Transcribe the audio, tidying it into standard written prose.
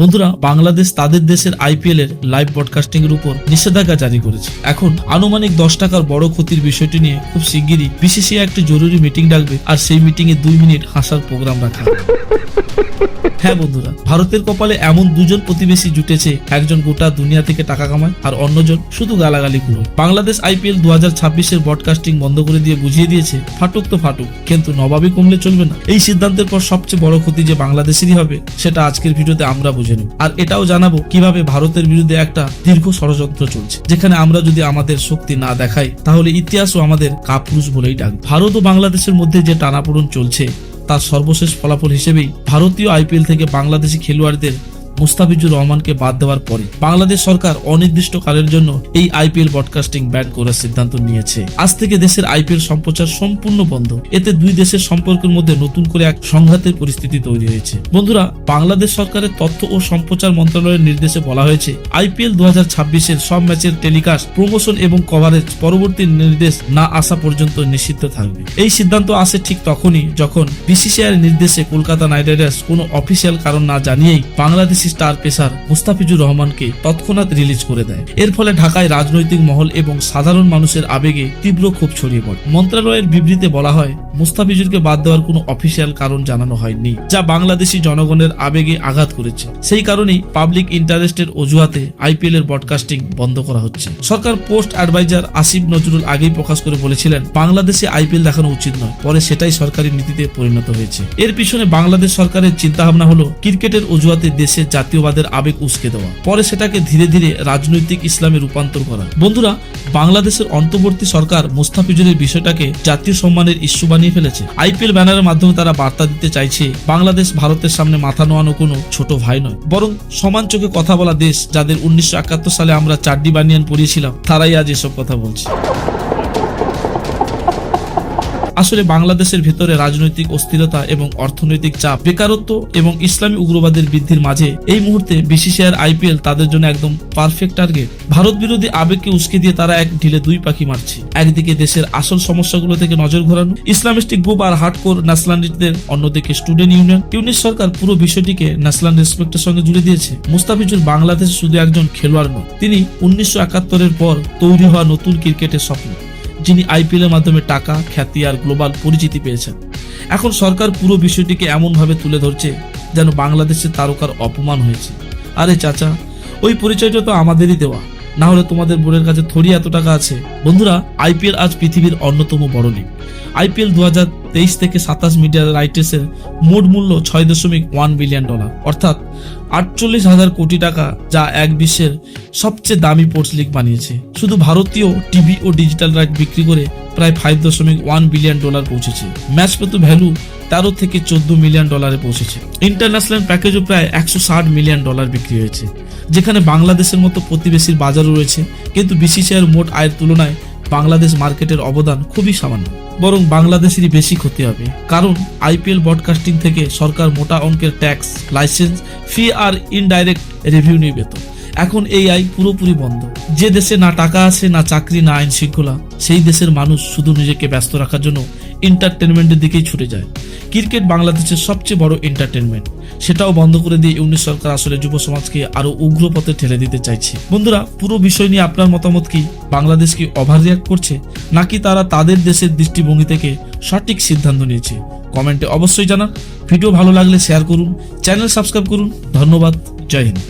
বন্ধুরা, বাংলাদেশ তাদের দেশের আইপিএল এর লাইভ ব্রডকাস্টিং এর উপর নিষেধাজ্ঞা জারি করেছে। এখন আনুমানিক 10 টাকার বড় ক্ষতির বিষয়টি নিয়ে খুব শিগগিরই বিসিসিআই একটি জরুরি মিটিং ডাকবে, আর সেই মিটিং এ 2 মিনিট হাসার প্রোগ্রাম রাখা হবে। হ্যাঁ বন্ধুরা, ভারতের কপালে এমন দুজন প্রতিবেশী জুটেছে, একজন গোটা দুনিয়া থেকে টাকা কামায় আর অন্যজন শুধু গালাগালি কুড়োয়। বাংলাদেশ আইপিএল 2026 এর ব্রডকাস্টিং বন্ধ করে দিয়ে বুঝিয়ে দিয়েছে, ফাটুক তো ফাটুক, কিন্তু নবাবই কমলে চলবে না। এই সিদ্ধান্তের পর সবচেয়ে বড় ক্ষতি যে বাংলাদেশেরই হবে, সেটা আজকের ভিডিওতে আমরা বুঝে নেব। আর এটাও জানাবো কিভাবে ভারতের বিরুদ্ধে একটা দীর্ঘ ষড়যন্ত্র চলছে, যেখানে আমরা যদি আমাদের শক্তি না দেখাই, তাহলে ইতিহাসও আমাদের কাপুরুষ বলেই ডাকবে। ভারত ও বাংলাদেশের মধ্যে যে টানাপোড়েন চলছে, তার সর্বশেষ ফলাফল হিসেবেই ভারতীয় আইপিএল থেকে বাংলাদেশি খেলোয়াড়দের মুস্তাফিজুর রহমানকে বাদ দেওয়ার পরে বাংলাদেশ সরকার অনির্দিষ্টকালের জন্য এই আইপিএল ব্রডকাস্টিং ব্যান করার সিদ্ধান্ত নিয়েছে। আজ থেকে দেশের আইপিএল সম্প্রচার সম্পূর্ণ বন্ধ। এতে দুই দেশের সম্পর্কের মধ্যে নতুন করে এক সংঘাতের পরিস্থিতি তৈরি হয়েছে। বন্ধুরা, বাংলাদেশ সরকারের তথ্য ও সম্প্রচার মন্ত্রণালয়ের নির্দেশে বলা হয়েছে, আইপিএল 2026 এর সব ম্যাচের টেলিকাস্ট, প্রমোশন এবং কভারেজ পরবর্তী নির্দেশ না আসা পর্যন্ত নিষিদ্ধ থাকবে। এই সিদ্ধান্ত আসে ঠিক তখনই যখন বিসিসিআই এর নির্দেশে কলকাতা নাইট রাইডার্স কোনো অফিসিয়াল কারণ না জানিয়েই বাংলাদেশি স্টার পেসার মুস্তাফিজুর রহমানকে তৎক্ষণাৎ রিলিজ করে দেয়। এর ফলে ঢাকায় রাজনৈতিক মহল এবং সাধারণ মানুষের আবেগে তীব্র ক্ষোভ ছড়িয়ে পড়ে। মন্ত্রণালয়ের বিবৃতিতে বলা হয়, মুস্তাফিজুরকে বাদ দেওয়ার কোনো অফিসিয়াল কারণ জানানো হয়নি, যা বাংলাদেশি জনগণের আবেগে আঘাত করেছে। সেই কারণেই পাবলিক ইন্টারেস্টের অজুহাতে আইপিএল এর ব্রডকাস্টিং বন্ধ করা হচ্ছে। সরকার পোস্ট অ্যাডভাইজার আসিফ নজরুল আগেই প্রকাশ করে বলেছিলেন, বাংলাদেশে আইপিএল দেখানো উচিত নয়। পরে সেটাই সরকারি নীতিতে পরিণত হয়েছে। এর পিছনে বাংলাদেশ সরকারের চিন্তা ভাবনা হলো ক্রিকেটের অজুহাতে দেশের জাতীয়বাদের আবেগ উস্কে দেওয়া, পরে সেটাকে ধীরে ধীরে রাজনৈতিক ইসলামে রূপান্তর করা। বন্ধুরা, বাংলাদেশের অন্তর্বর্তী সরকার মুস্তাফিজুরের বিষয়টাকে জাতীয় সম্মানের ইস্যু বানিয়ে ফেলেছে। আইপিএল ব্যানারের মাধ্যমে তারা বার্তা দিতে চাইছে, বাংলাদেশ ভারতের সামনে মাথা নোয়ানো কোনো ছোট ভাই নয়, বরং সমান চোখে কথা বলা দেশ, যাদের 1971 সালে আমরা চাড্ডি বানিয়ান পরিয়েছিলাম, তারাই আজ এসব কথা বলছে। আসলে বাংলাদেশের ভেতরে রাজনৈতিক অস্থিরতা এবং অর্থনৈতিক চাপ, বেকারত্ব এবং ইসলামী উগ্রবাদের বৃদ্ধির মাঝে এই মুহূর্তে বিসিসিআই আইপিএল তাদের জন্য একদম পারফেক্ট টার্গেট। ভারত বিরোধী আবেগকে উস্কে দিয়ে তারা এক ঢিলে 2 পাখি মারছে। একদিকে দেশের আসল সমস্যাগুলো থেকে নজর ঘোরানো, ইসলামিস্টিক গ্রুপ আর হার্ডকোর ন্যাশনালিস্টদের, অন্যদিকে স্টুডেন্ট ইউনিয়ন। ইউনিস সরকার পুরো বিষয়টিকে ন্যাশনাল রেসপেক্টের সঙ্গে জুড়ে দিয়েছে। মুস্তাফিজুর বাংলাদেশে শুধু একজন খেলোয়াড় নন, তিনি 1971 এর পর তৈরি হওয়া নতুন ক্রিকেটের স্বপ্ন, যিনি আইপিএল এর মাধ্যমে টাকা, খ্যাতি আর গ্লোবাল পরিচিতি পেয়েছেন। এখন সরকার পুরো বিষয়টিকে এমন ভাবে তুলে ধরছে যেন বাংলাদেশের তারকার অপমান হয়েছে। আরে চাচা, ওই পরিচয়টা তো আমাদেরই দেওয়া, না হলে তোমাদের বোর্ডের কাছে থরি এত টাকা আছে। বন্ধুরা, আইপিএল আজ পৃথিবীর অন্যতম বড় লিগ। আইপিএল 2023 থেকে 27 মিডিয়া রাইটসের মোট মূল্য $6.1 বিলিয়ন, অর্থাৎ 48,000 কোটি টাকা, যা এক বিশ্বের সবচেয়ে দামি স্পোর্টস লিগ বানিয়েছে। শুধু ভারতীয় টিভি ও ডিজিটাল রাইট বিক্রি করে প্রায় $5.1 বিলিয়ন পৌঁছেছে। ম্যাচ প্রতি ভ্যালু 13 থেকে 14 মিলিয়ন ডলারে পৌঁছেছে। ইন্টারন্যাশনাল প্যাকেজও প্রায় $160 মিলিয়ন বিক্রি হয়েছে, যেখানে বাংলাদেশের মতো প্রতিবেশীর বাজারও রয়েছে। কিন্তু বিসিসিআইয়ের মোট আয়ের তুলনায় বাংলাদেশ মার্কেটের অবদান খুবই সামান্য, বরং বাংলাদেশেরই বেশি ক্ষতি হবে। কারণ আইপিএল ব্রডকাস্টিং থেকে সরকার মোটা অঙ্কের ট্যাক্স, লাইসেন্স ফি আর ইনডাইরেক্ট রেভিনিউ পেত। এখন এই আয় পুরোপুরি বন্ধ। যে দেশে না টাকা আছে, না চাকরি, না আইন শৃঙ্খলা, সেই দেশের মানুষ শুধু নিজেকে ব্যস্ত রাখার জন্য এন্টারটেনমেন্টের দিকেই ছুটে যায়। ক্রিকেট বাংলাদেশের সবচেয়ে বড় এন্টারটেনমেন্ট, সেটাও বন্ধ করে দিয়ে ইউনিস সরকার আসলে যুব সমাজকে আরো উগ্র পথে ঠেলে দিতে চাইছে। বন্ধুরা, পুরো বিষয় নিয়ে আপনার মতামত কি? বাংলাদেশ কি ওভার রিঅ্যাক্ট করছে, নাকি তারা তাদের দেশের দৃষ্টিভঙ্গি থেকে সঠিক সিদ্ধান্ত নিয়েছে? কমেন্টে অবশ্যই জানান। ভিডিও ভালো লাগলে শেয়ার করুন, চ্যানেল সাবস্ক্রাইব করুন। ধন্যবাদ। জয় হিন্দ।